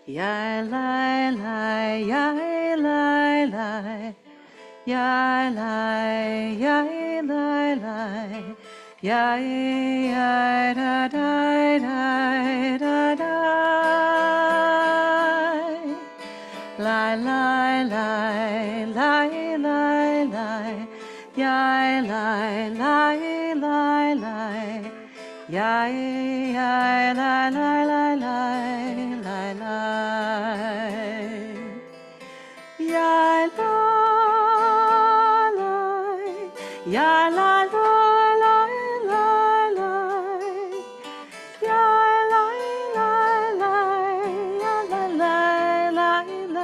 ya la la, ya la la, ya la, ya la la, ya ya da da da da da, la la la la la la, ya la la la la. Ya ya la la la la la la. Ya la la. Ya la la la la la. Ya la la la. Ya la la la la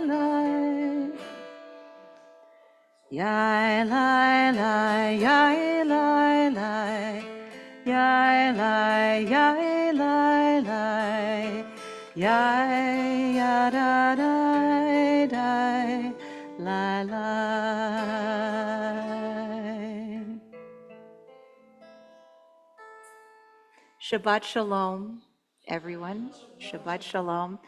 la. Ya la la. Ya la la. Ya la ya la la ya ya da da da la la. Shabbat Shalom, everyone. Shabbat Shalom.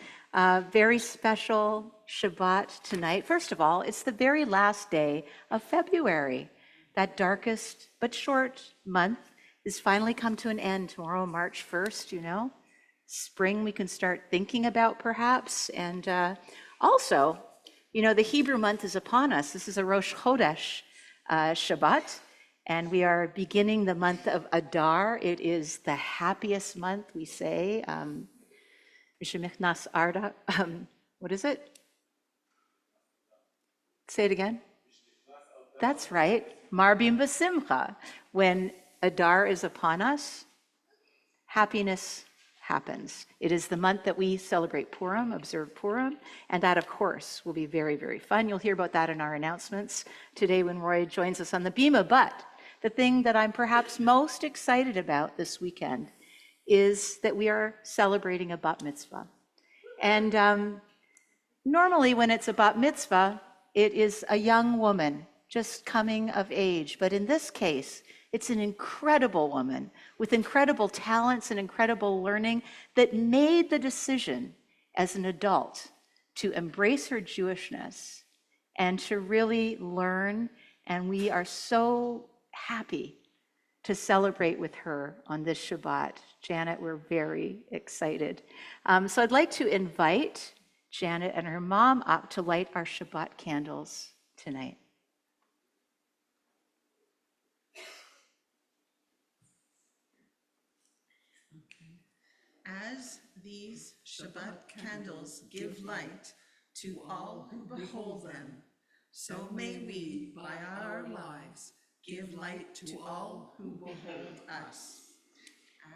Very special Shabbat tonight. First of all, it's the very last day of February. That darkest but short month has finally come to an end tomorrow, March 1st, you know. Spring we can start thinking about perhaps. And also, you know, the Hebrew month is upon us. This is a Rosh Chodesh Shabbat. And we are beginning the month of Adar. It is the happiest month, we say. What is it? Say it again. That's right. Marbim B'Simcha. When Adar is upon us, happiness happens. It is the month that we celebrate Purim, observe Purim, and that, of course, will be very, very fun. You'll hear about that in our announcements today when Roy joins us on the Bima. But the thing that I'm perhaps most excited about this weekend is that we are celebrating a Bat Mitzvah. And normally when it's a Bat Mitzvah, it is a young woman just coming of age. But in this case, it's an incredible woman with incredible talents and incredible learning that made the decision as an adult to embrace her Jewishness and to really learn. And we are so happy to celebrate with her on this Shabbat. Janet, we're very excited. So I'd like to invite Janet and her mom up to light our Shabbat candles tonight. As these Shabbat candles give light to all who behold them, so may we, by our lives, give light to all who behold us.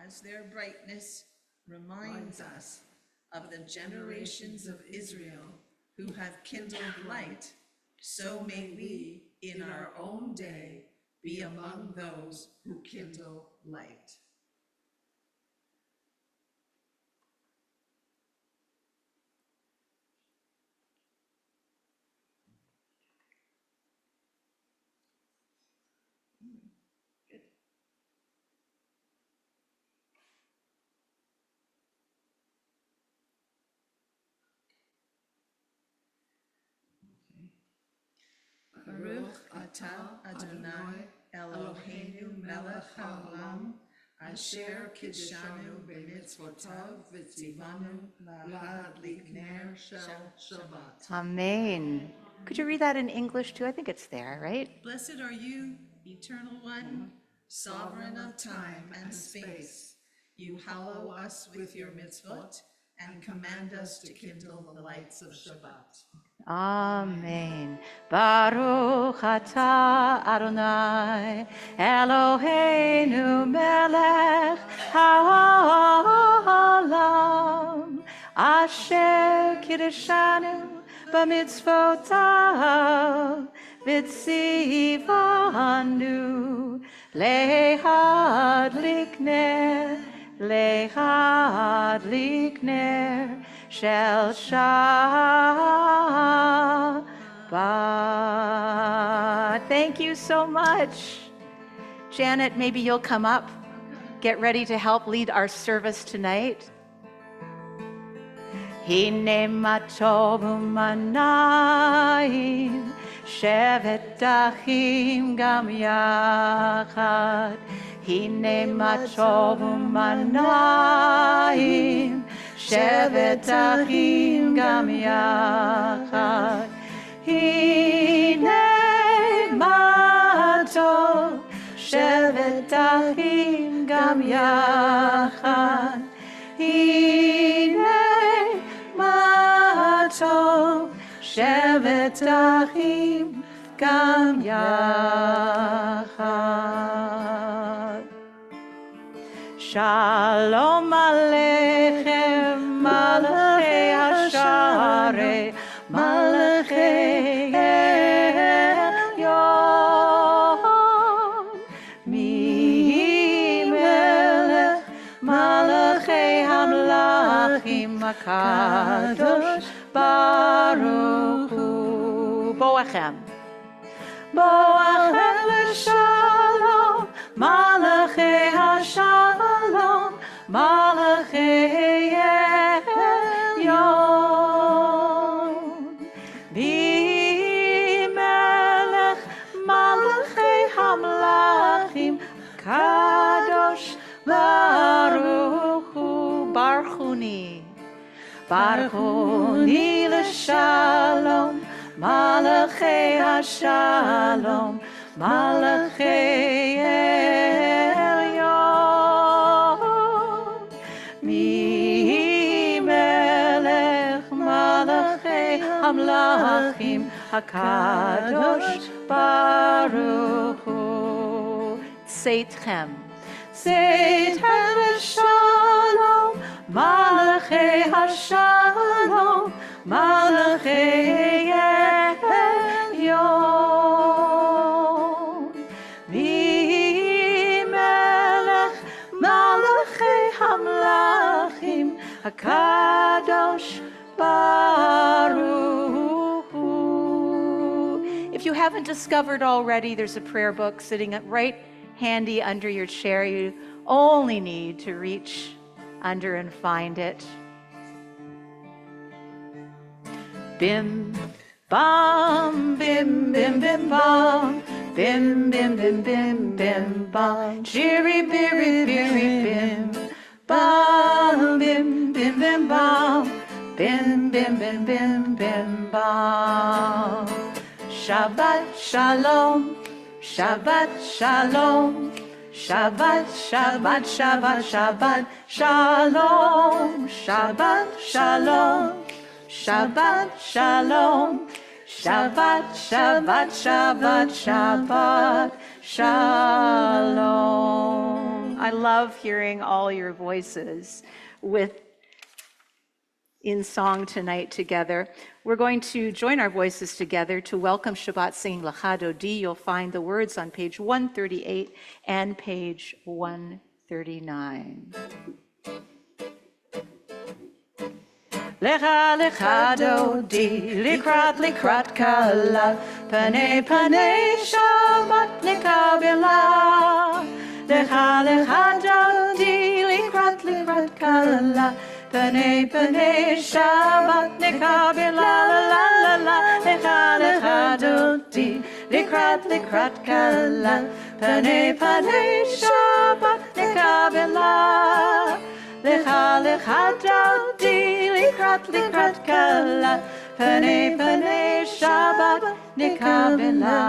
As their brightness reminds us of the generations of Israel who have kindled light, so may we, in our own day, be among those who kindle light. Baruch atah Adonai Eloheinu melech haolam asher kiddushanu b'mitzvotav v'tzivanu lahadlik ner shel Shabbat. Amen. Could you read that in English too? I think it's there, right? Blessed are you, Eternal One, sovereign of time and space. You hallow us with your mitzvot and command us to kindle the lights of Shabbat. Amen. Baruch atah Adonai Eloheinu melech haolam asher kiddushanu b'mitzvotav v'tzivanu lehadlik ner shel Shabbat. Thank you so much. Janet, maybe you'll come up, get ready to help lead our service tonight. הנה מה טוב ומה נעים, שבת אחים גם יחד. הנה מה טוב ומה נעים, שבת אחים גם יחד. הנה מה טוב, שבת אחים גם יחד. הנה מה טוב, שבת אחים גם יחד. שלום עליכם מלכי השערי, מלכי עליון. מי מלך מלכי המלכים הקדוש ברוך הוא. בואכם. בואכם לשלום, מלכי השלום, מלכי עליון. בי מלך מלכי המלכים, קדוש ברוך הוא. ברכוני, ברכוני לשלום, מלכי השלום, מלכי עליון. מי מלך מלכי המלכים, הקדוש ברוך הוא. צאתכם, צאתכם לשלום, מלכי השלום, מלכי עליון. מי מלך מלכי המלכים, הקדוש ברוך הוא. If you haven't discovered already, there's a prayer book sitting right handy under your chair. You only need to reach under and find it. Bim, bam, bim, bim, bim, bam, bim, bim, bim, bim, bim, bam, chiri, biri, biri, bim, bam, bim, bim, bim, bam, bim, bim, bim, bim, bim, bam. Shabbat shalom, Shabbat shalom, Shabbat, Shabbat, Shabbat, Shabbat, Shalom, Shabbat, Shalom, Shabbat, Shalom, Shabbat, Shabbat, Shabbat, Shabbat, Shalom. I love hearing all your voices in song tonight together. We're going to join our voices together to welcome Shabbat singing Lachado D. You'll find the words on page 138 and page 139. Lecha Lechado D, likrat kala, pane Shabbat nekabela. Lecha Lechado D, likrat kala, pane Shabbat nekabela, la la la. Lecha Lechado D, likrat kala, pane Shabbat nekabela. Lecha Lechado D, likrat kala, pane Shabbat nekabela.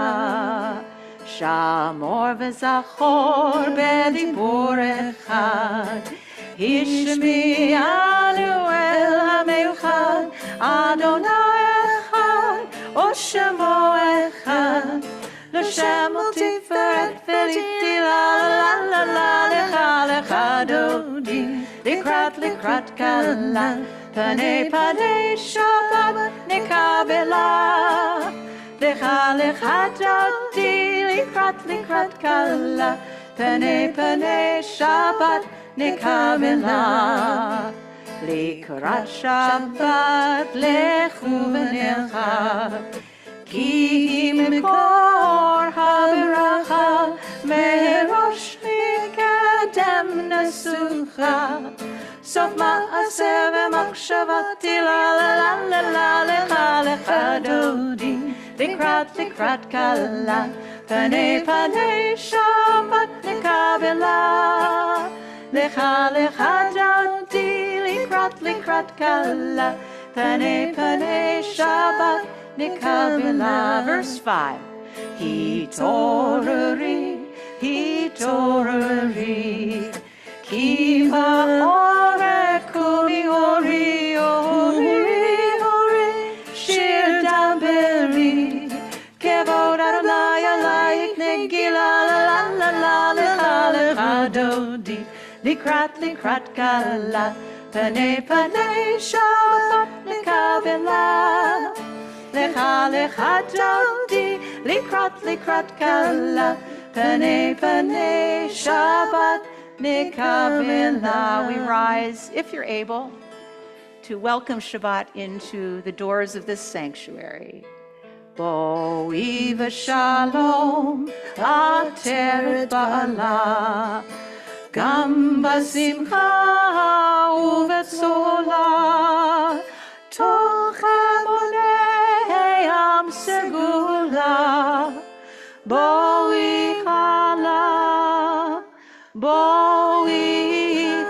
Shamor v'zachor b'dibur echad, Hishmi'anu el ha'meuchad, Adonai echad, o Shemo echad, L'Shem u'tiferet v'liti la la la la. Lecha Lechado D, likrat kala, pane Shabbat nekabela. Lecha Lechado D, likrat kala, pane Shabbat nekabela. Likrat Shabbat lechu v'necha, ki mikor haberacha, merosh mikadem nesucha, sof ma'aseh v'makor Shabbat la la la la la lecha dodi likrat kala Panei Shabbat nekabela lecha dodi likrat kala Panei Shabbat nekabela. Verse 5. Hitorari Kiva ore kumi ori Shir damberi Kevod Adonai alayik negila la la la la lecha dodi likrat kala Panei Shabbat nekabela lecha dodi likrat kala Panei Shabbat nekabela. We rise, if you're able, to welcome Shabbat into the doors of this sanctuary. Bo'i v'shalom ateret ba'ala gam b'simcha u'vetzola toch emonei am segula Bo'i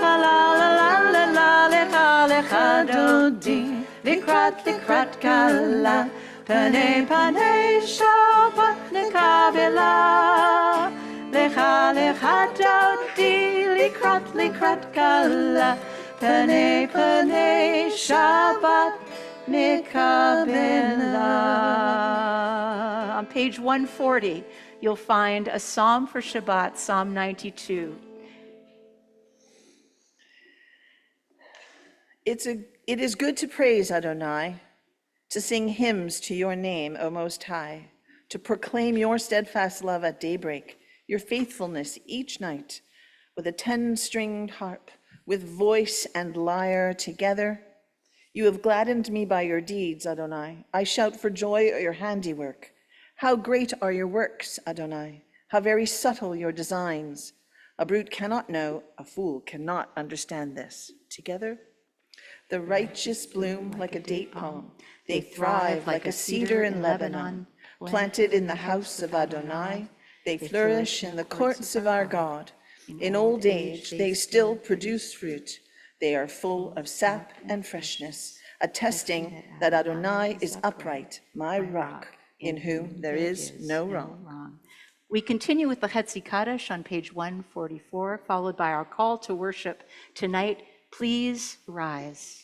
chala lecha dodi likrat kala Panei Shabbat nekabela lecha dodi likrat kala Panei Shabbat nekabela. On page 140, you'll find a psalm for Shabbat, Psalm 92. It is good to praise Adonai, to sing hymns to your name, O Most High, to proclaim your steadfast love at daybreak, your faithfulness each night, with a 10-stringed harp, with voice and lyre together. You have gladdened me by your deeds, Adonai. I shout for joy at your handiwork. How great are your works, Adonai. How very subtle your designs. A brute cannot know, a fool cannot understand this. Together, the righteous bloom like a date palm. They thrive like a cedar in Lebanon. Planted in the house of Adonai, they flourish in the courts of our God. In old age, they still produce fruit. They are full of sap and freshness, attesting that Adonai is upright, my rock, in whom there is no wrong. We continue with the Chetzi Kaddish on page 144, followed by our call to worship tonight. Please rise.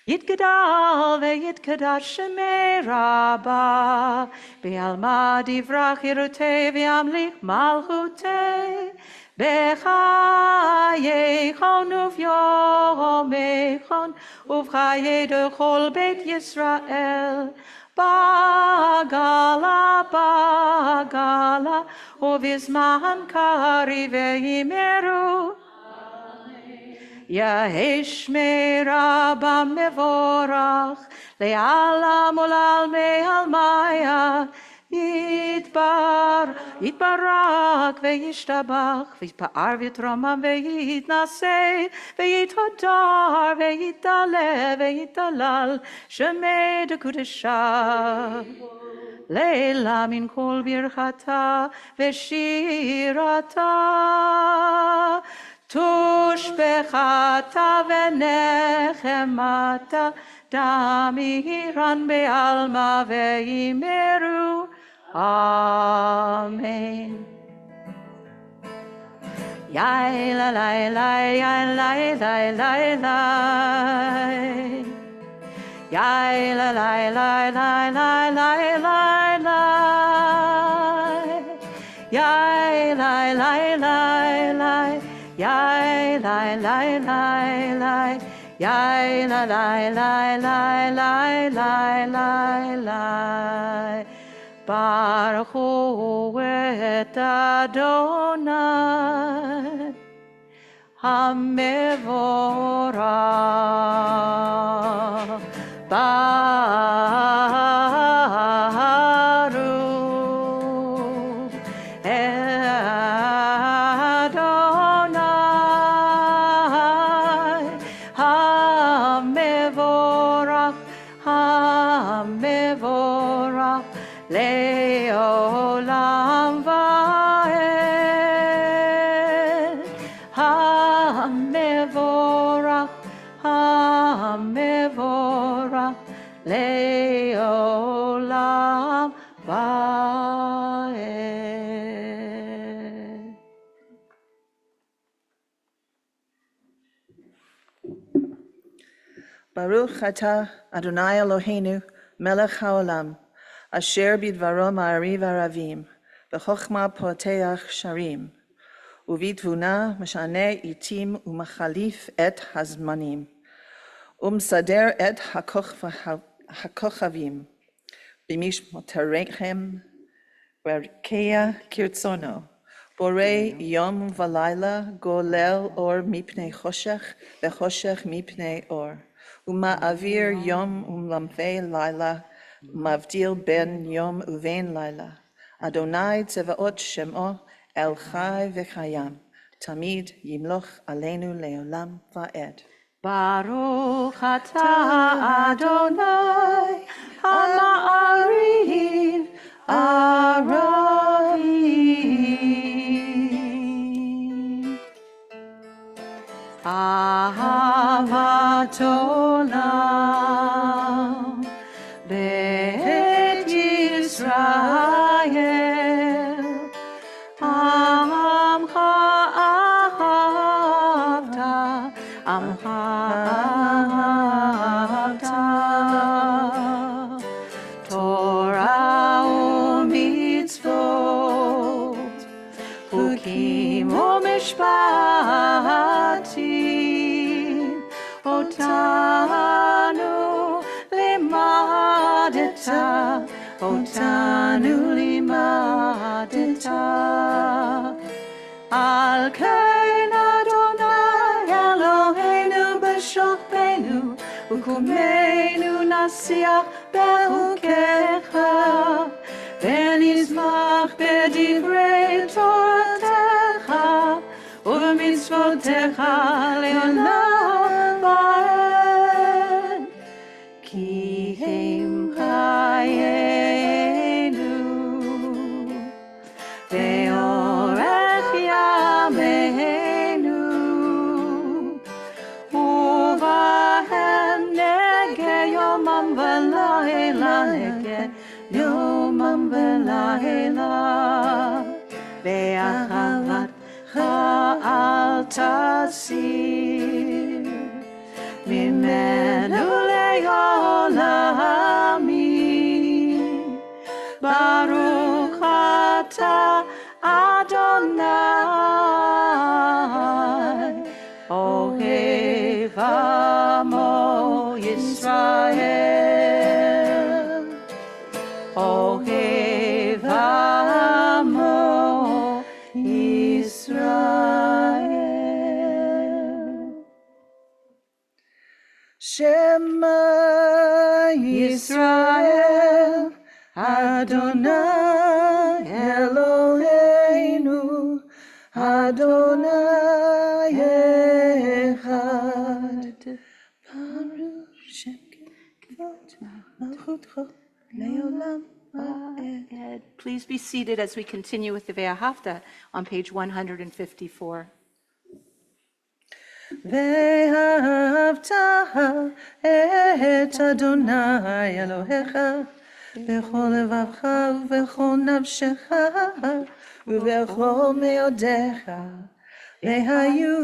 Yitgadal ve'yitgadash shemei Rabbah, be'alma divrach yirutei ve'amlich malchutei, bechayechon uv'yomechon, uv'chayei dechol beit Yisrael, bagala, uv'izman kari ve'imeru, Yahesh Rabba Mevorach Le'alam Olal Me'almaya Yitbarak Ve'yishtabach V'yitpa'ar V'yitromam Ve'yitnaseh Ve'yithodar Ve'yitale Ve'yitalal Shemei Dekudesha Leila min kol birchata Ve'shirata Tushbechata v'nechemata damiran be'alma ve'imeru. Amen. Yai la la la yai la la la la yai la la la la la la la yai la la la la Yai lai lai lai lai, yai lai lai lai lai lai lai lai. Baruch hu et Adonai hamevorach. Baruch Adonai Hamevorach, Hamevorach, Leolam Vaed. Baruch atah Adonai Eloheinu melech haolam asher bidvaro ma'ariv aravim v'chochma poteach sharim uvitvuna mashane itim umachalif et hazmanim umsader et hakochavim b'mishmoterechem v'erkeya kirtzono Borei yom v'layla golel or mipnei choshech v'choshech mipnei or Uma'avir yom umlamvei laila, mavdil ben yom uvein laila. Adonai tzevaot shemo el chai v'chayam, tamid yimloch aleinu leolam va'ed. Baruch atah Adonai ha'ma'ariv aravim. Ahavat olam beit Yisrael Amcha ahavta Amcha ahavta Torah u'mitzvot Hukim u'mishpatim Otanu limadeta Otanu limadeta Al kein Adonai Eloheinu b'shokbenu U'kumeinu nasiach behukecha V'nizmach b'divrei Toratecha U'b'mitzvotecha le'olam va'ed Ki hem chayenu Ve'orech yameinu Uvahem nege yomam v'layla nege yomam v'layla Ve'achavat cha'al tasir Mimenu le'olamim Baruch atah Adonai Ohev amo Yisrael Ohev amo Yisrael Shema Yisrael Adonai Eloheinu Adonai Echad Baruch Shem Kevod Malchutcho Leolam Va'ed. Please be seated as we continue with the Ve'ahavta on page 154. Ve'ahavta et Adonai Elohecha B'chol levavcha u'b'chol nafshecha u'b'chol me'odecha ve'hayu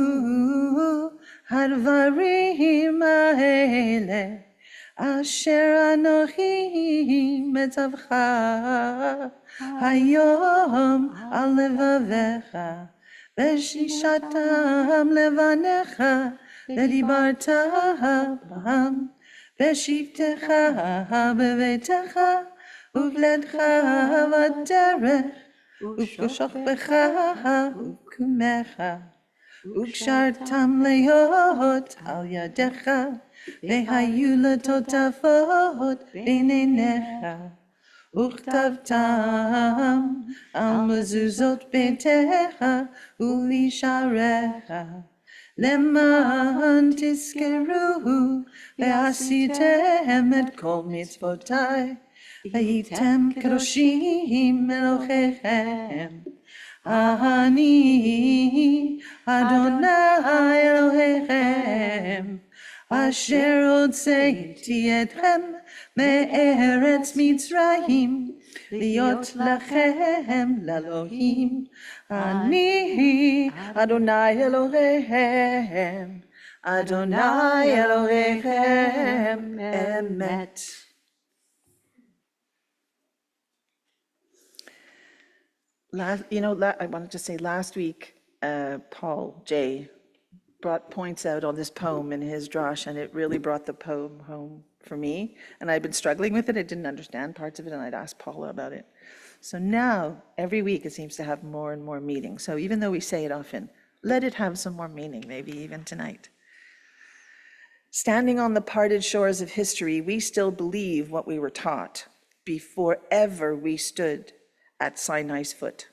hadvarim ha'ele asher anochi metzavcha hayom al levavecha v'shishatam levanecha v'dibarta b'ham v'shivtecha b'veitecha uvledcha v'derech uv'shochbecha uv'kumecha uv'shartam leot al yadecha v'hayu letotafot b'neinecha וכתבתם על מזוזות ביתך ובשעריך למען תזכרו ועשיתם את כל מצוותיי והייתם קדושים אלוהיכם אני אדוני אשר הוצאתי אתכם מארץ מצרים, להיות לכם לאלוהים. אני אדוני אלוהיכם, אדוני אלוהיכם אמת. I wanted to say last week, Paul J. brought points out on this poem in his drash, and it really brought the poem home for me. And I'd been struggling with it. I didn't understand parts of it, and I'd asked Paula about it. So now, every week, it seems to have more and more meaning. So even though we say it often, let it have some more meaning, maybe even tonight. Standing on the parted shores of history, we still believe what we were taught before ever we stood at Sinai's foot.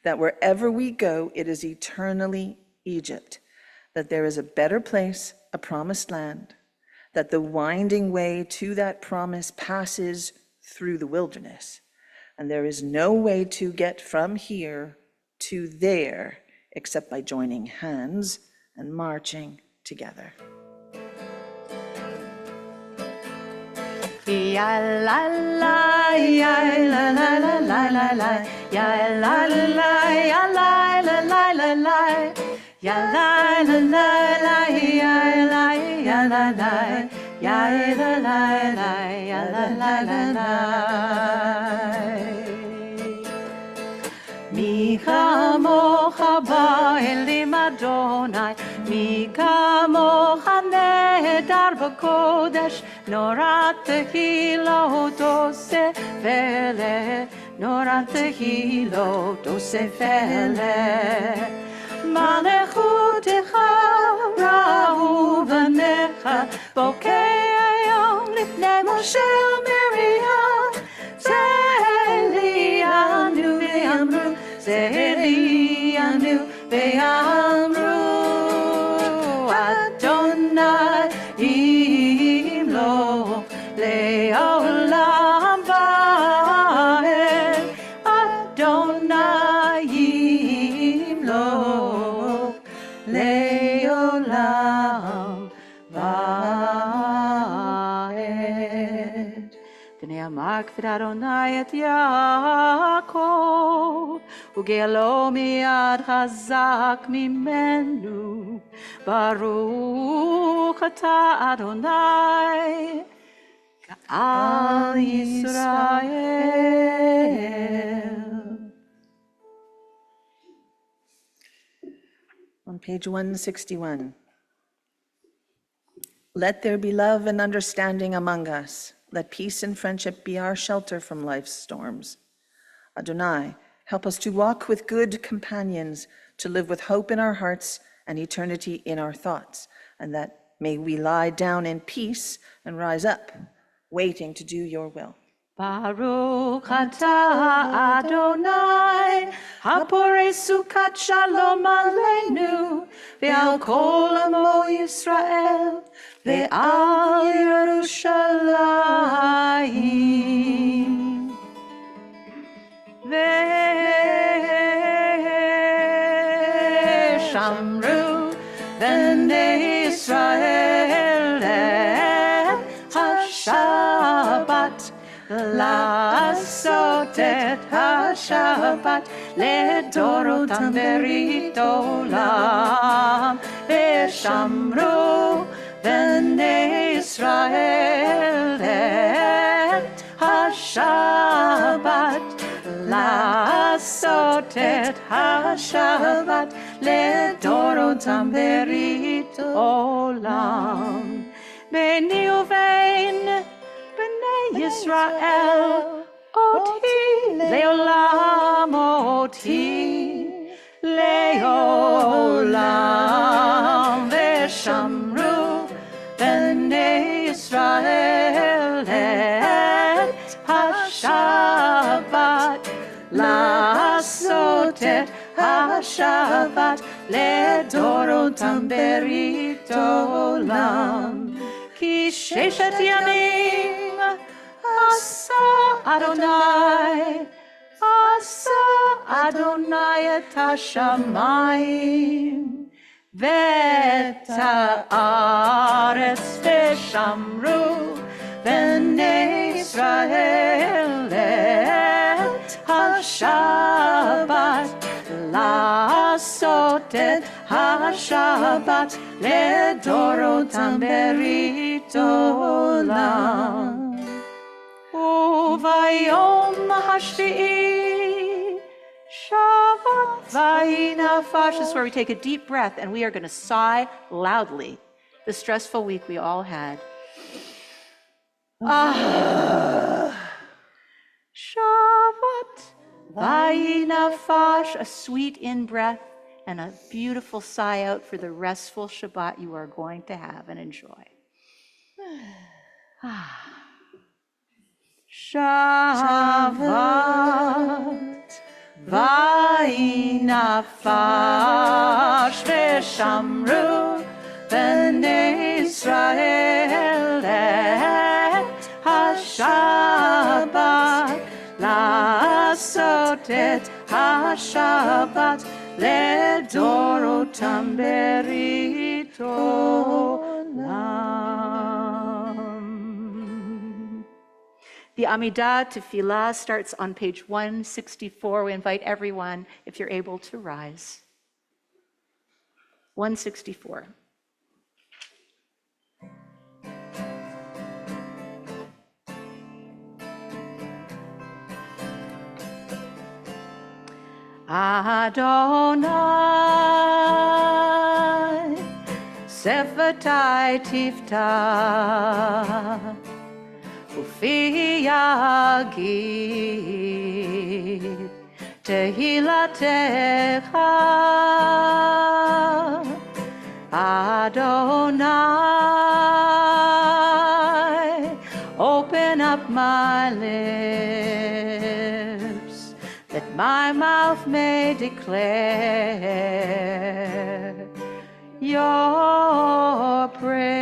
That wherever we go, it is eternally Egypt. That there is a better place, a promised land. That the winding way to that promise passes through the wilderness. And there is no way to get from here to there except by joining hands and marching together. Ya la la, ya la la la la la la, ya la la, ya la la la la la, ya la la la la, ya la ya la la, ya la la la, ya la la la la. Mi kamocha ba'elim Adonai, mi kamocha nehedar b'kodesh, norat tehilot oseh veleh, norat tehilot oseh veleh. Malechutecha ra'u v'necha, bokei hayom lifnei Moshe u'Miriam, Zehelianu ve'amru, Zehelianu ve'amru, Adonai yimloch le'olam va'ed, Adonai yimloch le'olam va'ed. ונאמר כבוד אדוני את יעקב, וגאלו מיד חזק ממנו. ברוך אתה אדוני, גאל ישראל. On page 161. Let there be love and understanding among us. Let peace and friendship be our shelter from life's storms. Adonai, help us to walk with good companions, to live with hope in our hearts and eternity in our thoughts, and that may we lie down in peace and rise up, waiting to do your will. Baruch atah Adonai, hapore sukat shalom aleinu, ve'al kol amo Yisrael, ve'al Yerushalayim. Ve'shamru b'nei Yisrael et ha-Shabbat, לעשות את השבת לדורותם ברית עולם, ושמרו בני ישראל את השבת, לעשות את השבת לדורותם ברית עולם. ביני ובין בני ישראל, אותי לעולם, אותי לעולם, ושמרו בני ישראל את השבת, לעשות את השבת לדורותם ברית עולם. כי ששת ימים עשה אדוני, עשה אדוני את השמיים ואת הארץ ושמרו בני ישראל את השבת, לעשות את השבת לדורותם ברית עולם. וביום השביעי Shabbat vayinafash. This is where we take a deep breath and we are going to sigh loudly. The stressful week we all had. Shabbat vayinafash. A sweet in-breath and a beautiful sigh out for the restful Shabbat you are going to have and enjoy. Shabbat vayinafash v'shamru b'nei Israel et hashabat, לעשות את השבת לדורותם ברית עולם. The Amidah Tefillah starts on page 164. We invite everyone, if you're able, to rise. 164. Adonai, Sefatai Tiftach, Ufi Yagid Tehilatecha. Adonai, open up my lips, that my mouth may declare your praise.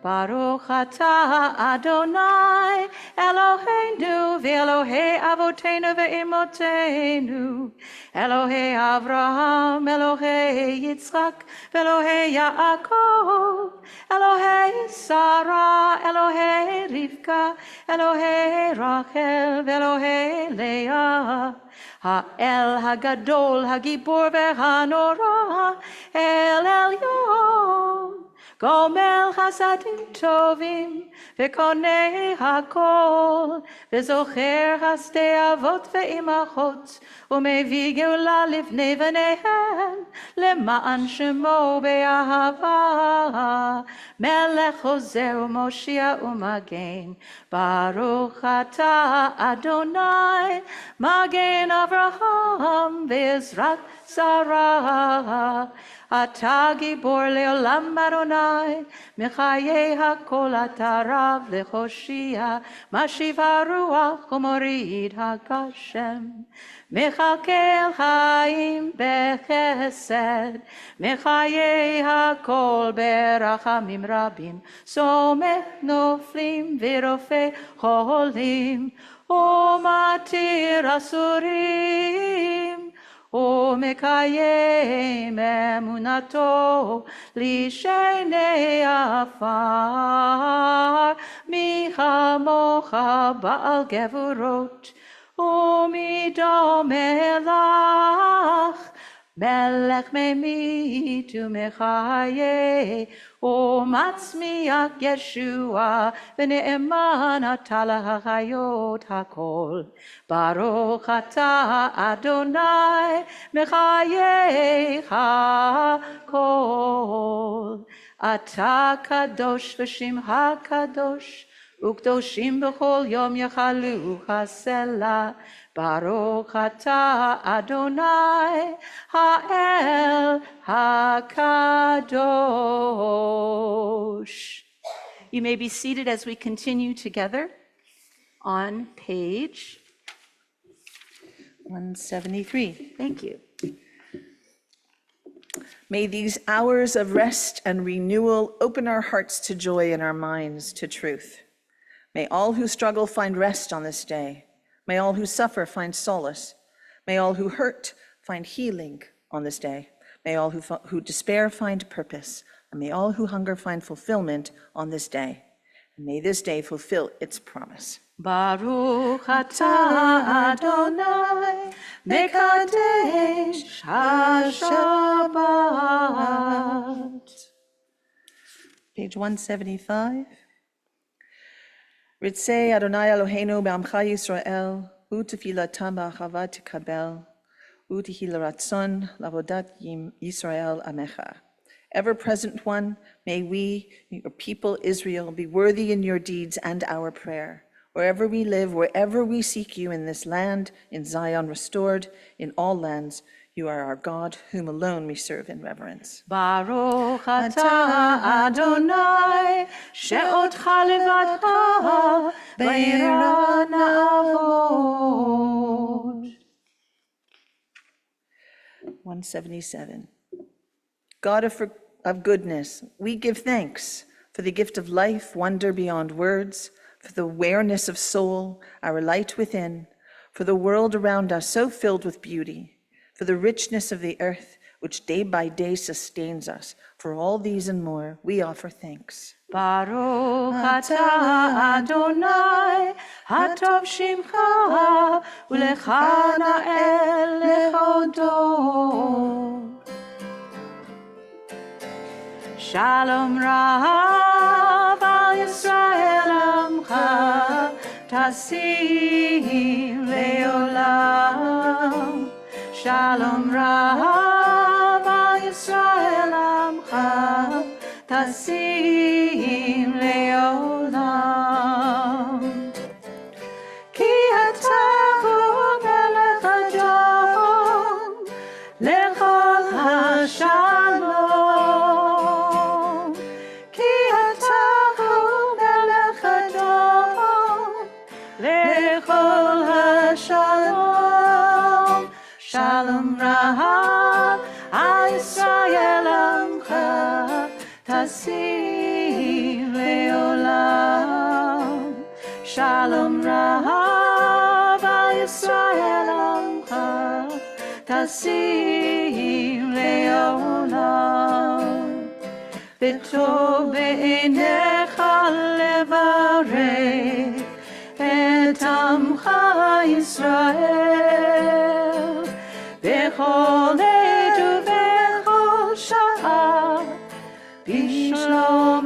Baruch atah Adonai Eloheinu v'Elohei Avotenu v'Imotenu, Elohei Avraham, Elohei Yitzchak, v'Elohei Yaakov, Elohei Sarah, Elohei Rivka, Elohei Rachel, v'Elohei Leah, Ha'el Hagadol, Hagibor v'Hanora, El Elyon, Gomel Hasadim Tovim, V'konei Hakol, V'zocher Hasdei Avot V'imachot, U'mevi Geula Livnei V'neihem, Lema'an Shemo Be'ahava, Melech Hozer U'Moshia U'Magen, Baruch Atah Adonai, Magen Avraham, V'Ezrat Sarah, Atah Gibor Leolam Adonai, Mechayei HaKol Atah Rav Lechoshia, Mashiv HaRuach U'Morid HaGashem, Mechakel Chaim Bechesed, Mechayei HaKol Berachamim Rabim, Somech Noflim V'Rofei Cholim, U'Matir Asurim, ומקיים אמונתו לשני עפר, מי כמוך בעל גבורות ומדומה לך, מלך ממית ומחיה ומצמיח ישוע, ונאמן אתה להחיות הכל. ברוך אתה אדוני מחייך הכל. אתה קדוש ושמך קדוש, וקדושים בכל יום יחלו הסלע. ברוך אתה אדוני האל הקדוש. You may be seated as we continue together on page 173. Thank you. May these hours of rest and renewal open our hearts to joy and our minds to truth. May all who struggle find rest on this day. May all who suffer find solace. May all who hurt find healing on this day. May all who despair find purpose, and may all who hunger find fulfillment on this day. And may this day fulfill its promise. Baruch atah Adonai, Mekadesh HaShabbat. Page 175. Ritzei Adonai Eloheinu be'amcha Yisrael, u'tefilatam ba'achava tikabel, u'tehi l'ratzon lavodat Yisrael amecha. Ever-present one, may we, your people Israel, be worthy in your deeds and our prayer. Wherever we live, wherever we seek you in this land, in Zion restored, in all lands, you are our God, whom alone we serve in reverence. Baruch atah Adonai, she'otcha levadcha b'yira na'avod. 177. God of goodness, we give thanks for the gift of life, wonder beyond words, for the awareness of soul, our light within, for the world around us so filled with beauty, for the richness of the earth, which day by day sustains us. For all these and more, we offer thanks. Baruch atah Adonai, hatov shimcha, u'lecha na'el lechodot. Shalom Rav al Yisrael amcha, tasim leolam. Shalom Rav al Yisrael amcha, tasim leolam. Ki atah hu melech Adon, lechol hashalom. Ki atah hu melech Adon, lechol hashalom. Shalom Rav al Yisrael amcha, tasim leolam. Shalom Rav al Yisrael amcha, tasim leolam. V'tov be'einecha levarech et amcha Yisrael, b'chol עת ובכל שעה, בשלומך.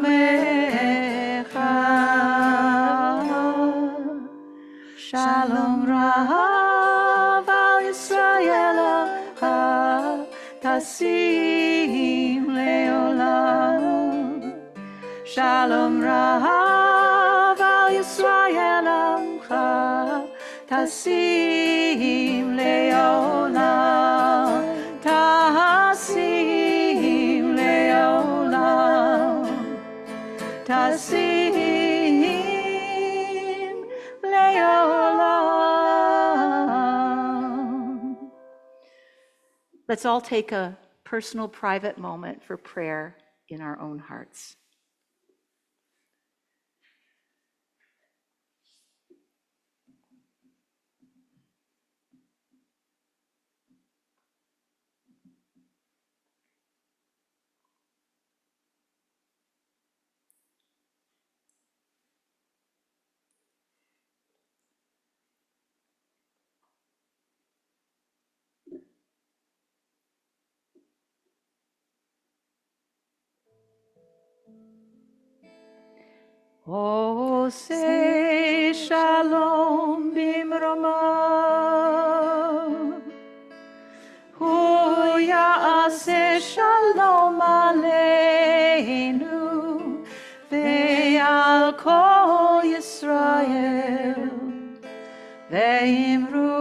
Shalom Rav al Yisrael amcha, tasim leolam. Shalom Rav al Yisrael amcha, tasim leolam. Tasim leolam. Tasim leolam. Let's all take a personal, private moment for prayer in our own hearts. Oseh shalom bimroma, hu ya'aseh shalom aleinu, ve'al kol Yisrael, ve'imru,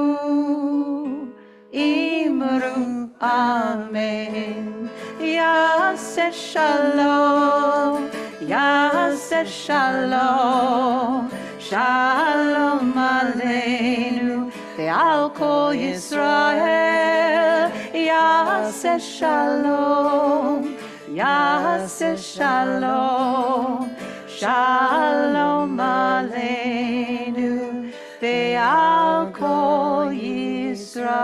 imru, amen. Ya'aseh shalom, Yaseh shalom, shalom aleinu, ve'al kol Yisrael. Yaseh shalom, Yaseh shalom, shalom aleinu, ve'al kol Yisrael.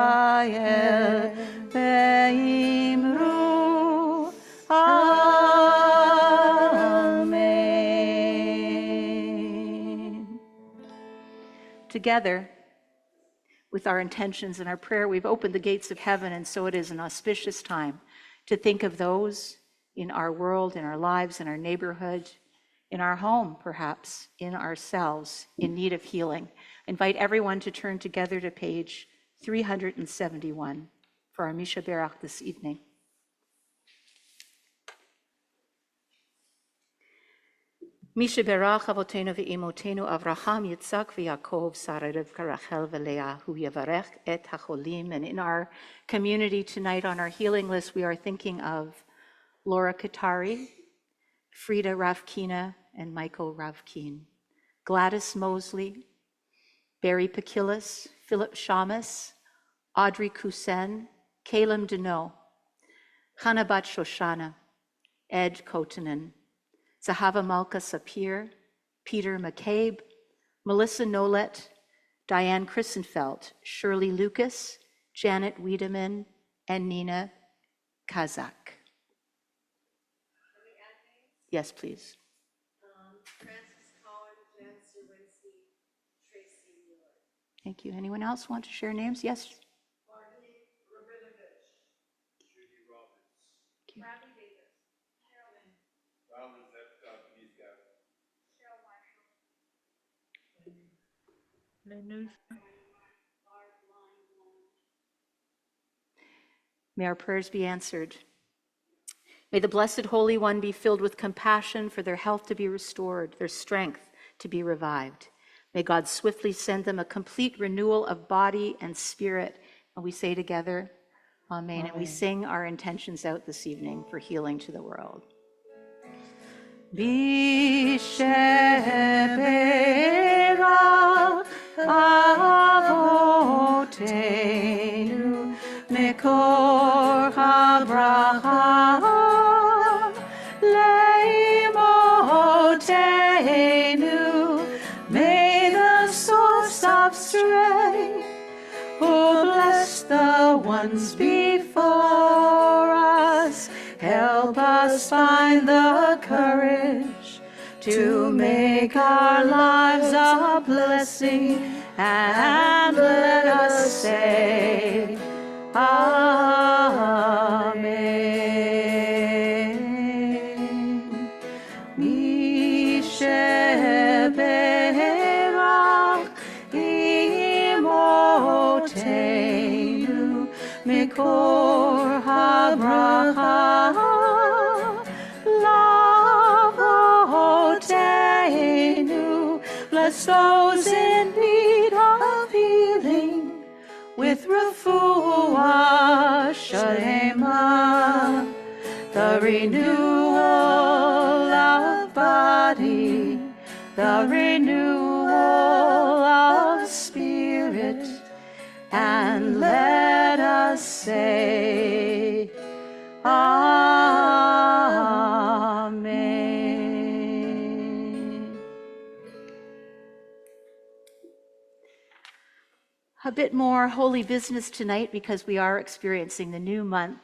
together with our intentions and our prayer, we've opened the gates of heaven, and so it is an auspicious time to think of those in our world, in our lives, in our neighborhood, in our home, perhaps, in ourselves, in need of healing. I invite everyone to turn together to page 371 for our Misha Berach this evening. Misha Berach Avotenu ve'imotenu Avraham, Yitzhak ve'Yaakov, Sarah, Rivka, Rachel ve'Leah, hu yavarech et hacholim. And in our community tonight on our healing list, we are thinking of Laura Katari, Frida Ravkina, and Michael Ravkin, Gladys Mosley, Barry Pakilis, Philip Shamus, Audrey Kusen, Caleb Deneau, Chana Bat Shoshana, Ed Kotanen, Zahava Malka Sapir, Peter McCabe, Melissa Nolet, Diane Christenfeld, Shirley Lucas, Janet Wiedemann, and Nina Kazak. Yes, please. Francis Collins, Jan Serwinski, Tracy Mueller. Thank you. Anyone else want to share names? Yes. Marty Rabinovich. Judy Roberts. Ravi Davis. Carolyn. Robin Zepka, Cheryl Marshall. May our prayers be answered. May the Blessed Holy One be filled with compassion for their health to be restored, their strength to be revived. May God swiftly send them a complete renewal of body and spirit. And we say together, Amen. And we sing our intentions out this evening for healing to the world. Bisheberach Avotenu Mekor HaBracha Leimotenu. May the source of strength who bless the ones before us help us find the courage to make our lives a blessing, and let us say Amen. Misheberach imotenu Mikor habracha lavotenu. Bless those in need of healing with refuah shalema, the renewal of body, the renewal of spirit, and let us say Amen. A bit more holy business tonight because we are experiencing the new month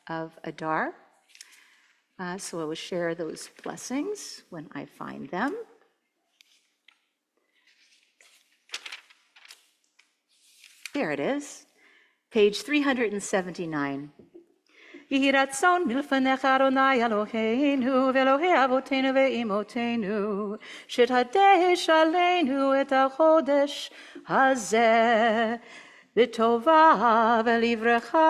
of Adar. So I will share those blessings when I find them. There it is, page 379. Yehi ratzon milfanecha Adonai Eloheinu ve'Elohei avotenu ve'imotenu shetadesh aleinu et hachodesh hazeh b'tova ve'livrecha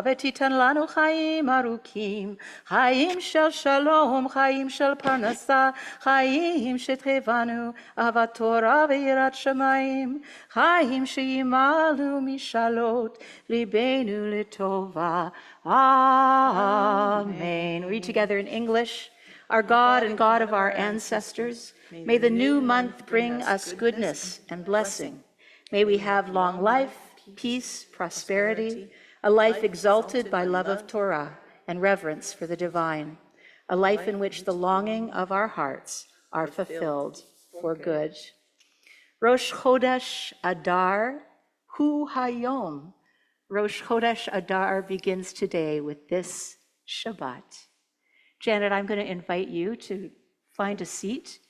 v'titan lanu chaim arukim, chaim shel shalom, chaim shel parnasa, chaim shetrevanu avat Torah ve'yirat shamayim, chaim sheyimalu mishalot libenu letova. Amen. Read together in English. Our God and God of our ancestors, may the new month bring us goodness and blessing. May we have long life, peace, prosperity, a life exalted by love of Torah and reverence for the divine, a life in which the longing of our hearts are fulfilled for good. Rosh Chodesh Adar Hu Hayom. Rosh Chodesh Adar begins today with this Shabbat. Janet, I'm going to invite you to find a seat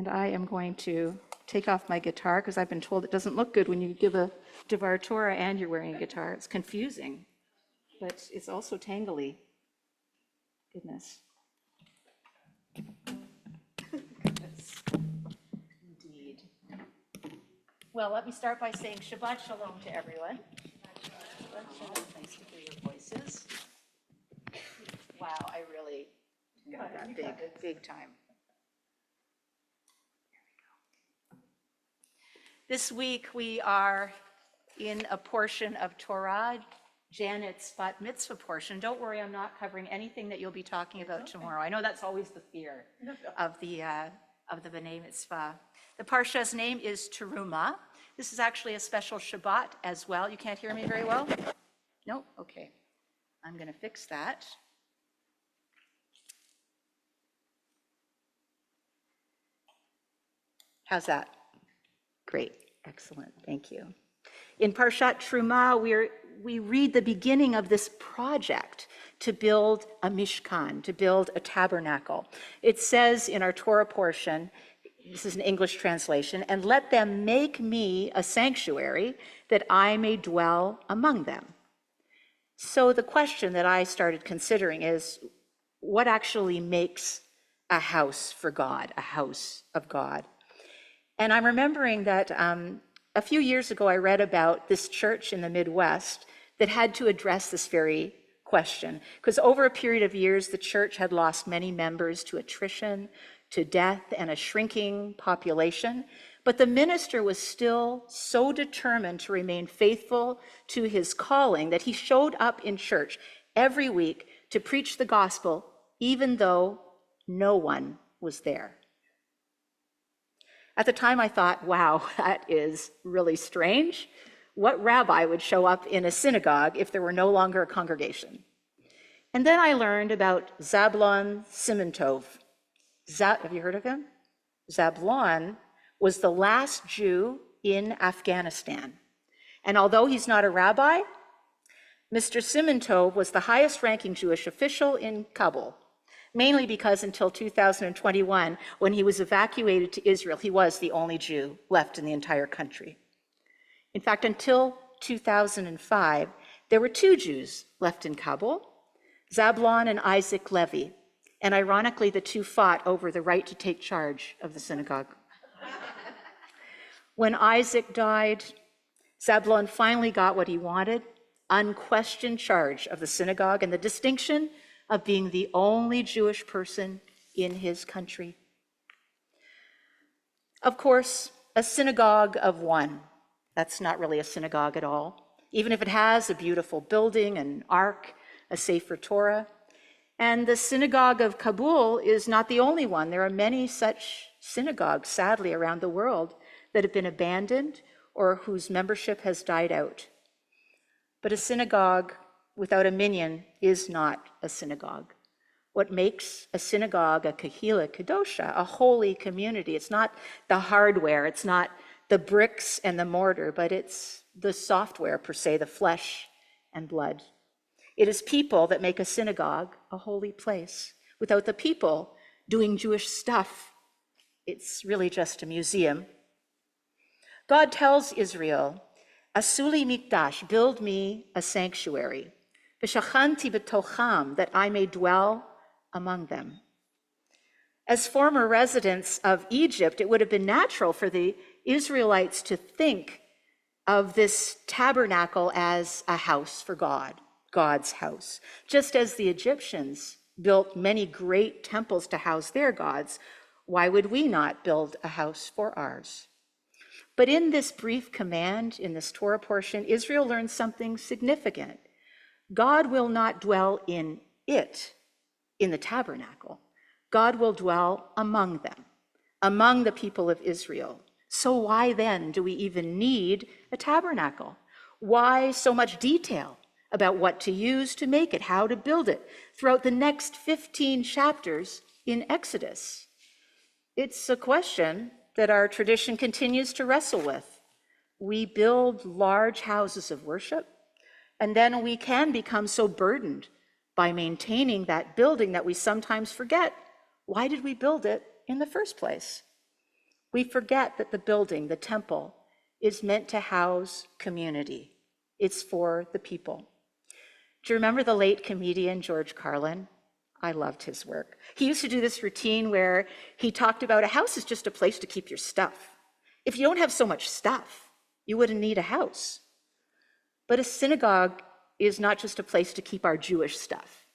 And I am going to take off my guitar because I've been told it doesn't look good when you give a Devar Torah and you're wearing a guitar. It's confusing, but it's also tangly. Goodness. Indeed. Well, let me start by saying Shabbat Shalom to everyone. Shabbat Shalom. Nice to hear your voices. Wow, I really got that big time. This week we are in a portion of Torah, Janet's Bat Mitzvah portion. Don't worry, I'm not covering anything that you'll be talking about tomorrow. I know that's always the fear of the B'nai Mitzvah. The parsha's name is Teruma. This is actually a special Shabbat as well. You can't hear me very well? No? Okay. I'm going to fix that. How's that? Great. Excellent. Thank you. In Parshat Truma, we read the beginning of this project to build a mishkan, to build a tabernacle. It says in our Torah portion, this is an English translation, and let them make me a sanctuary that I may dwell among them. So the question that I started considering is, what actually makes a house for God, a house of God? And I'm remembering that a few years ago, I read about this church in the Midwest that had to address this very question. Because over a period of years, the church had lost many members to attrition, to death, and a shrinking population. But the minister was still so determined to remain faithful to his calling that he showed up in church every week to preach the gospel, even though no one was there. At the time, I thought, wow, that is really strange. What rabbi would show up in a synagogue if there were no longer a congregation? And then I learned about Zablon Simantov. Have you heard of him? Zablon was the last Jew in Afghanistan. And although he's not a rabbi, Mr. Simantov was the highest ranking Jewish official in Kabul, mainly because until 2021, when he was evacuated to Israel, he was the only Jew left in the entire country. In fact, until 2005, there were 2 Jews left in Kabul, Zablon and Isaac Levy. And ironically, the 2 fought over the right to take charge of the synagogue. When Isaac died, Zablon finally got what he wanted, unquestioned charge of the synagogue and the distinction of being the only Jewish person in his country. Of course, a synagogue of one, that's not really a synagogue at all, even if it has a beautiful building, an ark, a Sefer Torah. And the synagogue of Kabul is not the only one. There are many such synagogues, sadly, around the world that have been abandoned or whose membership has died out. But a synagogue without a minyan is not a synagogue. What makes a synagogue a kahila kadosha, a holy community, it's not the hardware, it's not the bricks and the mortar, but it's the software per se, the flesh and blood. It is people that make a synagogue a holy place. Without the people doing Jewish stuff, it's really just a museum. God tells Israel, Asuli mikdash, build me a sanctuary. V'shachanti b'tocham, that I may dwell among them. As former residents of Egypt, it would have been natural for the Israelites to think of this tabernacle as a house for God, God's house. Just as the Egyptians built many great temples to house their gods, why would we not build a house for ours? But in this brief command, in this Torah portion, Israel learns something significant. God will not dwell in it, in the tabernacle. God will dwell among them, among the people of Israel. So why then do we even need a tabernacle? Why so much detail about what to use to make it, how to build it, throughout the next 15 chapters in Exodus? It's a question that our tradition continues to wrestle with. We build large houses of worship, and then we can become so burdened by maintaining that building that we sometimes forget, why did we build it in the first place? We forget that the building, the temple, is meant to house community. It's for the people. Do you remember the late comedian George Carlin? I loved his work. He used to do this routine where he talked about a house is just a place to keep your stuff. If you don't have so much stuff, you wouldn't need a house. But a synagogue is not just a place to keep our Jewish stuff.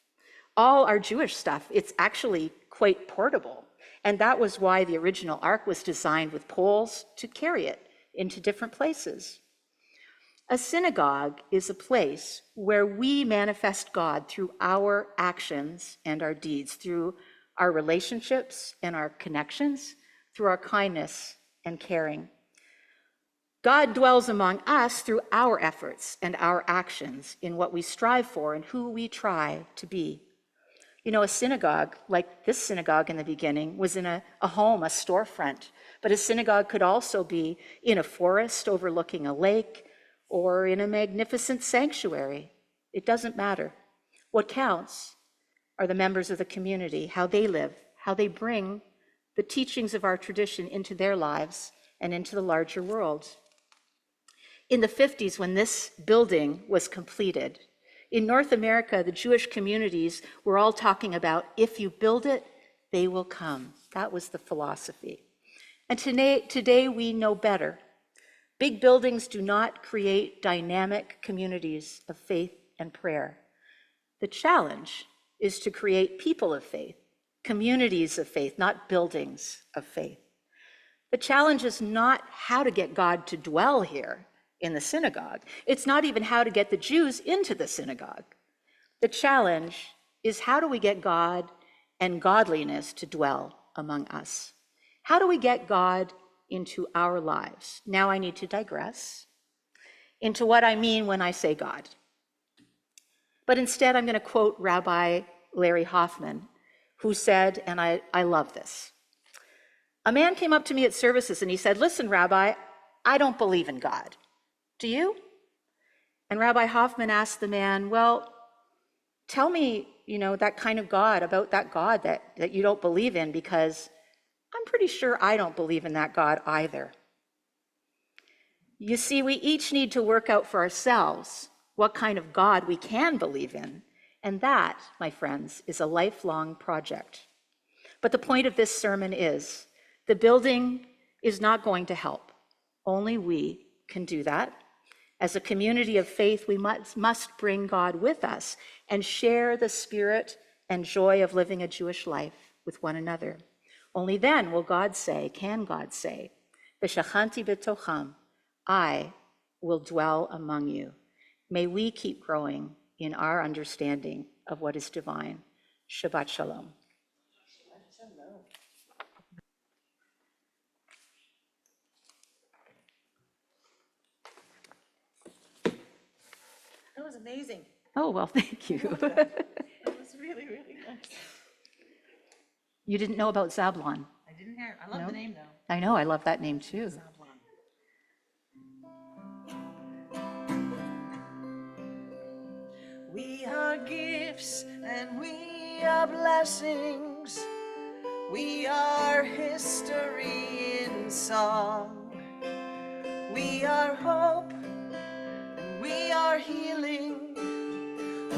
All our Jewish stuff, it's actually quite portable. And that was why the original ark was designed with poles to carry it into different places. A synagogue is a place where we manifest God through our actions and our deeds, through our relationships and our connections, through our kindness and caring. God dwells among us through our efforts and our actions in what we strive for and who we try to be. You know, a synagogue, like this synagogue in the beginning, was in a home, a storefront. But a synagogue could also be in a forest overlooking a lake or in a magnificent sanctuary. It doesn't matter. What counts are the members of the community, how they live, how they bring the teachings of our tradition into their lives and into the larger world. In the 50s, when this building was completed, in North America, the Jewish communities were all talking about, if you build it, they will come. That was the philosophy. And today we know better. Big buildings do not create dynamic communities of faith and prayer. The challenge is to create people of faith, communities of faith, not buildings of faith. The challenge is not how to get God to dwell here in the synagogue. It's not even how to get the Jews into the synagogue. The challenge is how do we get God and godliness to dwell among us? How do we get God into our lives? Now I need to digress into what I mean when I say God. But instead, I'm going to quote Rabbi Larry Hoffman, who said, and I love this, a man came up to me at services and he said, listen, Rabbi, I don't believe in God. Do you? And Rabbi Hoffman asked the man, well, tell me, that kind of God, about that God that you don't believe in, because I'm pretty sure I don't believe in that God either. You see, we each need to work out for ourselves what kind of God we can believe in. And that, my friends, is a lifelong project. But the point of this sermon is, the building is not going to help. Only we can do that. As a community of faith, we must bring God with us and share the spirit and joy of living a Jewish life with one another. Only then will God say, can God say, V'shachanti b'tocham, I will dwell among you. May we keep growing in our understanding of what is divine. Shabbat shalom. That was amazing. Oh, well, thank you. That was really, really nice. You didn't know about Zablon? I didn't hear, I love No? the name though. I know, I love that name too. We are gifts and we are blessings. We are history in song. We are hope and we are healing.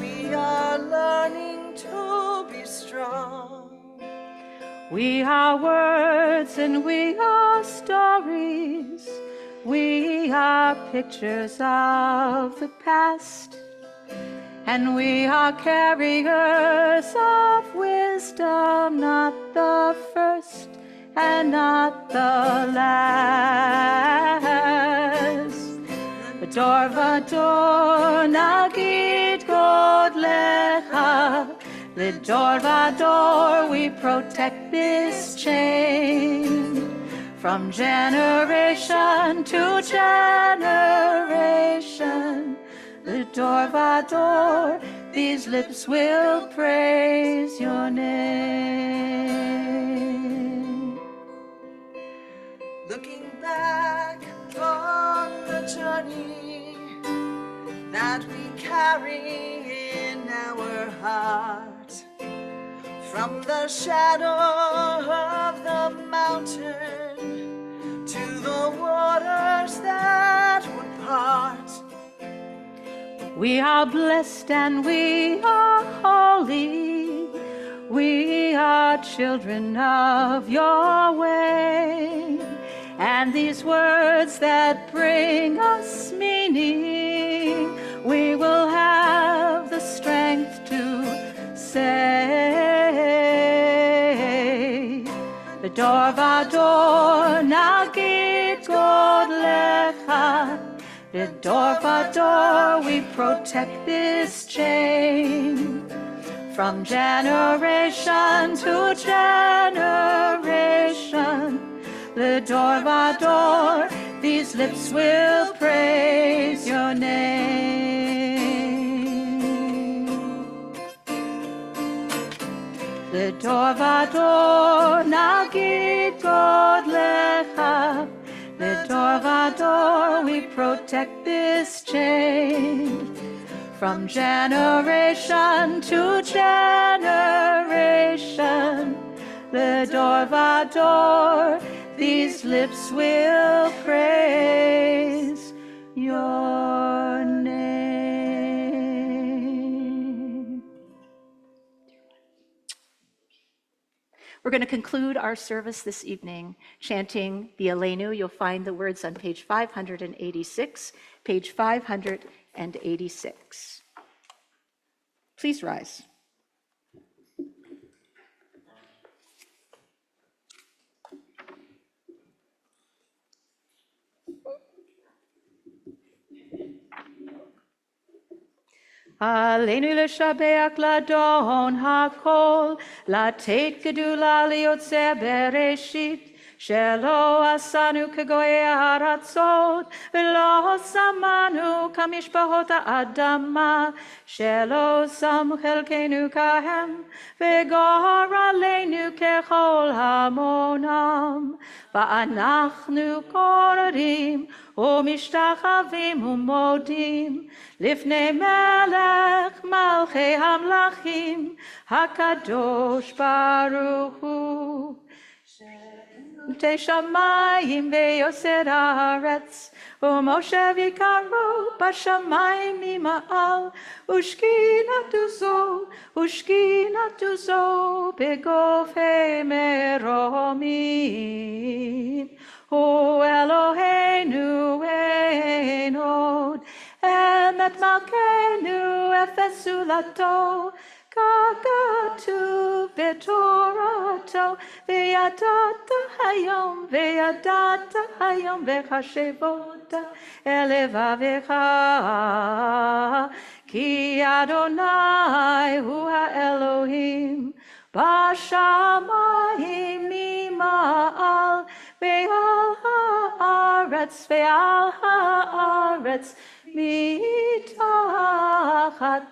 We are learning to be strong. We are words and we are stories. We are pictures of the past. And we are carriers of wisdom, not the first and not the last. V'dor v'dor nagid god lecha. L'dor v'dor we protect this chain. From generation to generation. L'dor v'dor, these lips will praise your name. Looking back on the journey that we carry in our heart, from the shadow of the mountain the waters that would part. We are blessed and we are holy. We are children of your way. And these words that bring us meaning, we will have the strength to say. Bedor vador nagid god lecha. Bedor vador we protect this chain. From generation to generation, Bedor vador, these lips will praise your name. Bedor vador nagid god lecha. Bedor vador, we protect this chain. From generation to generation, Bedor vador, these lips will praise your name. We're going to conclude our service this evening chanting the Aleinu. You'll find the words on page 586, page 586. Please rise. Aleinu l'shabeach ladon hakol, latet gedula liyotzeh bereshit, shelo asanu kegoyei haratzot, velo samanu kamishpahot ha'adama, shelo sam chelkenu kahem, vegor aleinu kechol hamonam, va'anachnu korim, umishtachavim umodim, לפני מלך מלכי המלכים, הקדוש ברוך הוא. שמותי שמיים ויוסד הארץ, ומשה יקרו בשמיים ממעל, ושכינתו זו בגופי מרומים. הוא אלוהינו אין עוד, אמת מלכנו אפס זולתו, ככתוב בתורתו, וידעת היום וחשבות אל לבביך, כי אדוני הוא האלוהים בשמיים ממעל, ועל הארץ מתחת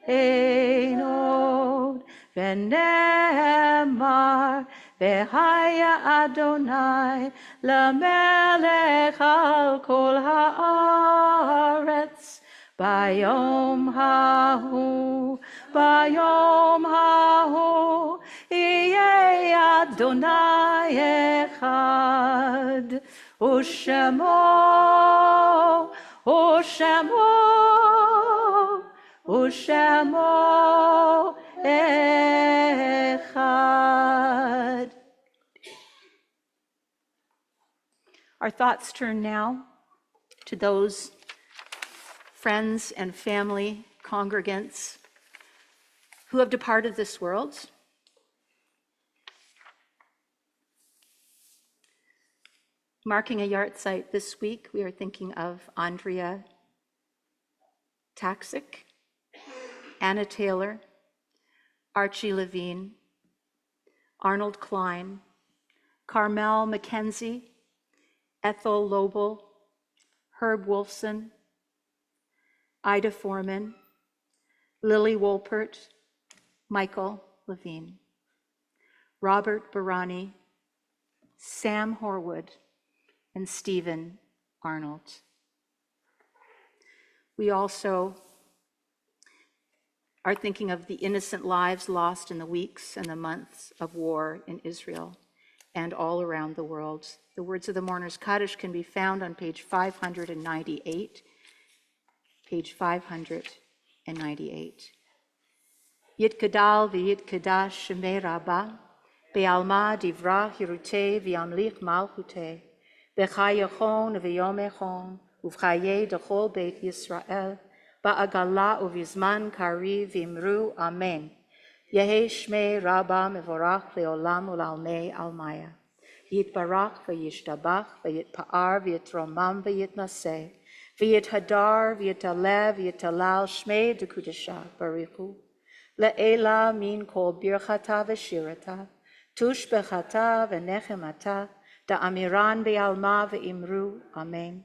אין עוד. ונאמר והיה אדוני למלך על כל הארץ. ביום ההוא יהיה אדוני אחד, ושמו אחד. Our thoughts turn now to those friends and family, congregants who have departed this world. Marking a yahrzeit this week, we are thinking of Andrea Taxic, Anna Taylor, Archie Levine, Arnold Klein, Carmel McKenzie, Ethel Lobel, Herb Wolfson, Ida Foreman, Lily Wolpert, Michael Levine, Robert Barani, Sam Horwood, and Stephen Arnold. We also are thinking of the innocent lives lost in the weeks and the months of war in Israel, and all around the world. The words of the Mourner's Kaddish can be found on page 598. Page 598. Yitgadal v'yitkadash shemei Rabbah, be'alma divra hirute v'yamlich malchute, b'chayachon v'yomechon, uv'chaye dechol beit Yisrael, ba'agala uv'izman kari v'imru amen. Yehi shmei Rabbah mevorach le'olam u'lalmei almaya. Yitbarach v'yishtabach v'yitpa'ar v'yitromam v'yitnaseh, v'yithadar v'yitalev v'yitalal shmei dekudesha barichu. Le'ela min kol birchata v'shirata, tush bechata v'nechemata, da'amiran be'alma v'imru, amen.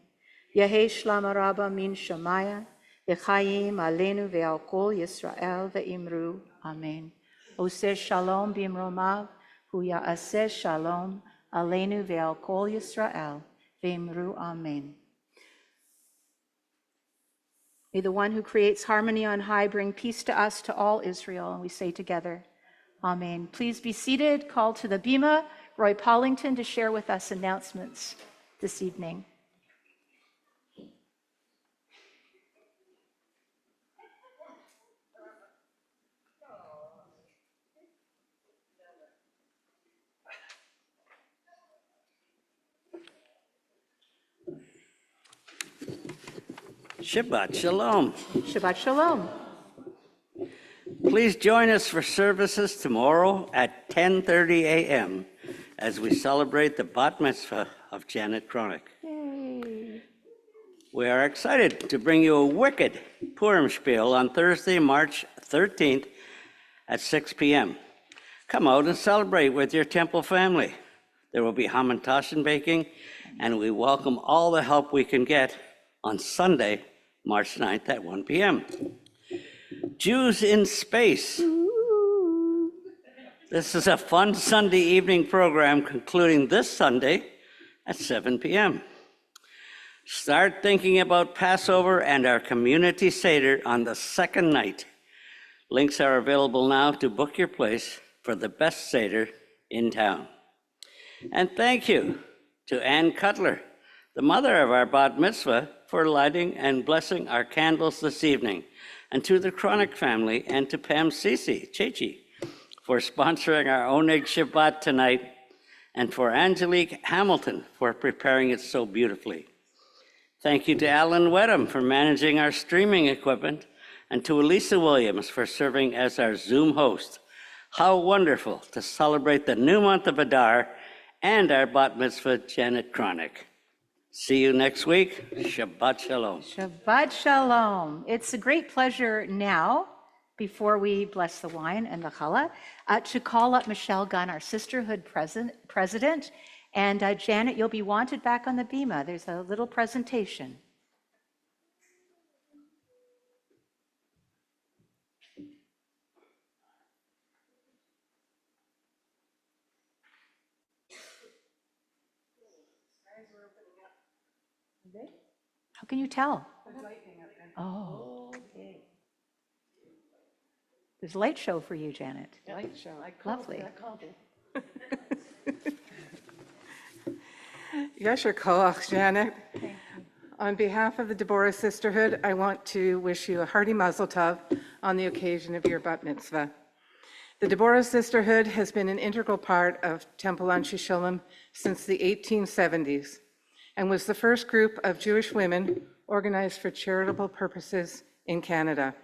Yehi shlama rabba min shamaya, v'chayim alenu ve'al kol Yisrael v'imru, amen. Oseh shalom b'imromav, hu ya'aseh shalom, alenu ve'al kol Yisrael v'imru, amen. May the one who creates harmony on high bring peace to us, to all Israel. And we say together, amen. Please be seated. Call to the Bima, Roy Pollington, to share with us announcements this evening. Shabbat Shalom. Shabbat Shalom. Please join us for services tomorrow at 10:30 a.m. as we celebrate the Bat Mitzvah of Janet Cronick. Yay. We are excited to bring you a wicked Purim spiel on Thursday, March 13th at 6 p.m. Come out and celebrate with your temple family. There will be hamantaschen baking, and we welcome all the help we can get on Sunday, March 9th at 1 p.m. Jews in Space. This is a fun Sunday evening program concluding this Sunday at 7 p.m. Start thinking about Passover and our community Seder on the second night. Links are available now to book your place for the best Seder in town. And thank you to Ann Cutler, the mother of our Bat Mitzvah, for lighting and blessing our candles this evening, and to the Cronick family and to Pam Chechi, for sponsoring our Oneg Shabbat tonight, and for Angelique Hamilton for preparing it so beautifully. Thank you to Alan Wedham for managing our streaming equipment, and to Elisa Williams for serving as our Zoom host. How wonderful to celebrate the new month of Adar and our Bat Mitzvah, Janet Cronick. See you next week. Shabbat Shalom. Shabbat Shalom. It's a great pleasure now, before we bless the wine and the challah, to call up Michelle Gunn, our sisterhood president. And Janet, you'll be wanted back on the Bima. There's a little presentation. How can you tell? Oh, okay. There's a light show for you, Janet. Light show. Lovely. Yasher Koach, Janet. On behalf of the Deborah Sisterhood, I want to wish you a hearty mazel tov on the occasion of your bat mitzvah. The Deborah Sisterhood has been an integral part of Temple Anshe Sholem since the 1870s and was the first group of Jewish women organized for charitable purposes in Canada.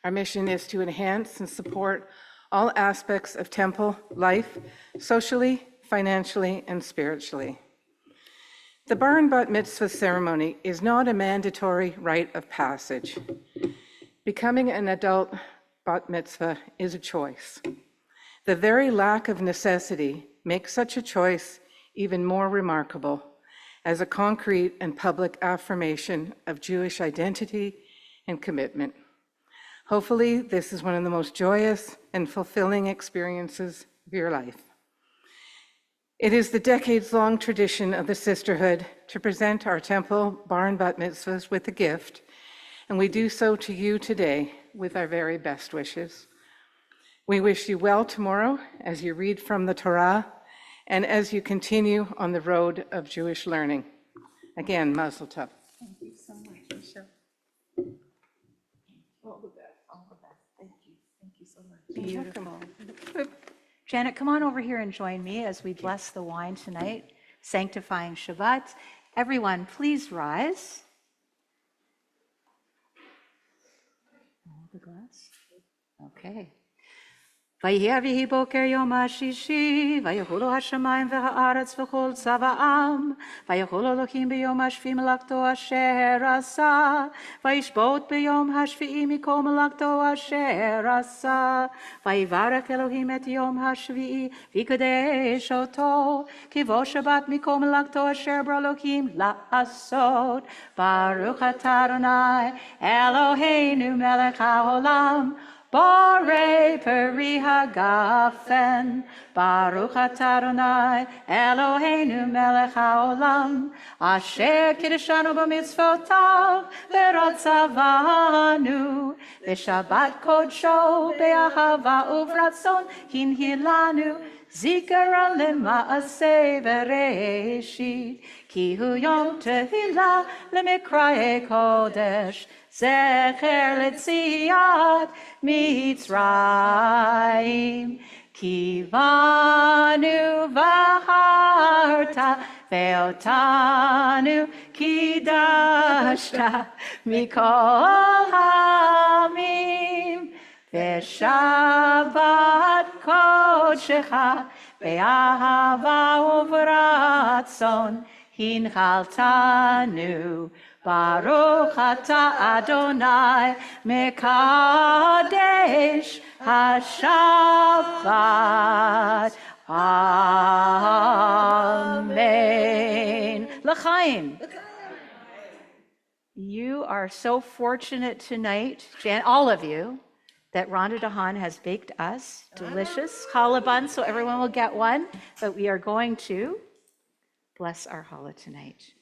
Our mission is to enhance and support all aspects of temple life, socially, financially, and spiritually. The bar and bat mitzvah ceremony is not a mandatory rite of passage. Becoming an adult bat mitzvah is a choice. The very lack of necessity makes such a choice even more remarkable as a concrete and public affirmation of Jewish identity and commitment. Hopefully, this is one of the most joyous and fulfilling experiences of your life. It is the decades-long tradition of the sisterhood to present our temple bar and bat mitzvahs with a gift, and we do so to you today with our very best wishes. We wish you well tomorrow as you read from the Torah and as you continue on the road of Jewish learning. Again, Mazel Tov. Thank you so much, Michelle. All the best. All the best. Thank you. Thank you so much. Beautiful. Janet, come on over here and join me as we bless the wine tonight, sanctifying Shabbat. Everyone, please rise. Hold the glass. Okay. ויהיה ויהי בוקר יום השישי, ויחולו השמיים והארץ וכל צבאם, ויחול אלוקים ביום השביעי מלאכתו אשר עשה, וישבות ביום השביעי מכל מלאכתו אשר עשה, ויברך אלוהים את יום השביעי, ויקדש אותו, כי בו שבת מכל מלאכתו אשר ברא אלוהים לעשות. ברוך אתה אדוני אלוהינו מלך העולם, Borei peri hagafen, Baruch atah Adonai, Eloheinu melech haolam, Asher kiddushanu b'mitzvotav, v'rotzavanu, v'shabbat kodsho, be'ahava uvratzon, hinhilanu, zikaron lema'aseh v'reishit, ki hu yom tehillah lemikraye kodesh, Zecher letziat Mitzrayim, Kivanu v'harta ve'otanu kidashta mikol hamim, ve'shabbat kodshecha be'ahava uvratzon hinchaltanu. Baruch atah Adonai mekadesh hashabbat. Amen. L'chaim. You are so fortunate tonight, all of you, that Rhonda DeHaan has baked us delicious challah buns, so everyone will get one. But we are going to bless our challah tonight.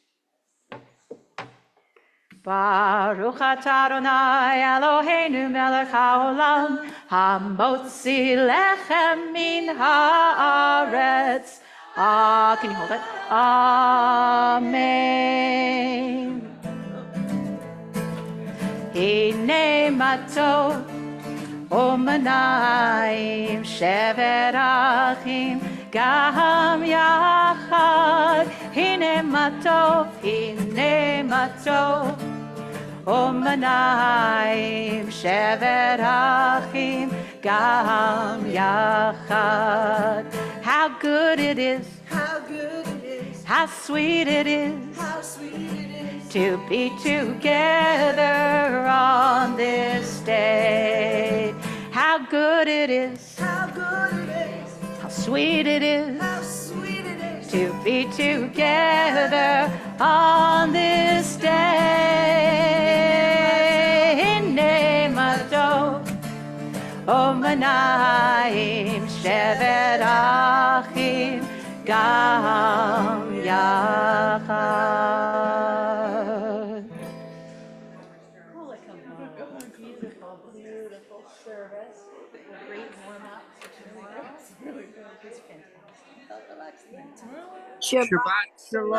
Baruch atah Adonai Eloheinu melech haolam, hamotzi lechem min haaretz. Can you hold it? Amen. Hine matot u'manayim shevet achim gam yachad. Hine matot u'manayim shevet achim gam yachad. How good it is, How good it is, how sweet it is, how sweet it is, to be together on this day. How good it is, how good it is, how sweet it is, how sweet it is, to be together on this day. Hine matot u'manayim shevet achim gam yachad. Beautiful service. Great warm-up for tomorrow. It's really good. It's fantastic. Shabbat shalom.